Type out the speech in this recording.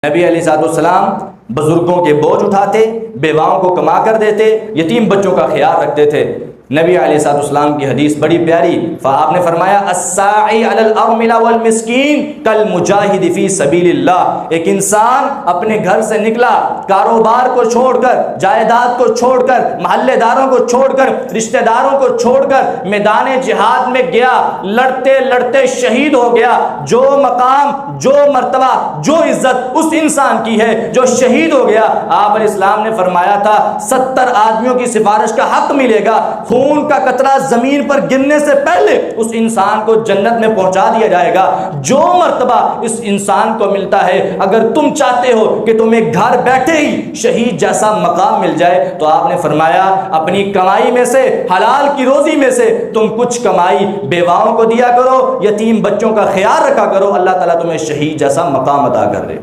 नबी अलैहिस्सलाम बुजुर्गों के बोझ उठाते, बेवाओं को कमा कर देते, यतीम बच्चों का ख्याल रखते थे। नबी अलैहिस्सलाम की हदीस बड़ी प्यारी, आपने फरमाया अस्साई अलल अरमिला वल मिस्कीन कल मुजाहिद फी सबीलिल्लाह। एक इंसान अपने घर से निकला, कारोबार को छोड़कर, जायदाद को छोड़कर, महल्लेदारों को छोड़कर, रिश्तेदारों को छोड़कर मैदान जिहाद में गया, लड़ते लड़ते शहीद हो गया। जो मकाम, जो मर्तबा, जो इज्जत उस इंसान की है जो शहीद हो गया, आप अलैहिस्सलाम ने फरमाया था 70 आदमियों की सिफारिश का हक मिलेगा। खून का कतरा जमीन पर गिरने से पहले उस इंसान को जन्नत में पहुंचा दिया जाएगा। जो मर्तबा इस इंसान को मिलता है, अगर तुम चाहते हो कि तुम्हें घर बैठे ही शहीद जैसा मकाम मिल जाए, तो आपने फरमाया अपनी कमाई में से, हलाल की रोजी में से तुम कुछ कमाई बेवाओं को दिया करो, यतीम बच्चों का ख्याल रखा करो, अल्लाह ताला तुम्हें शहीद जैसा मकाम अता कर दे।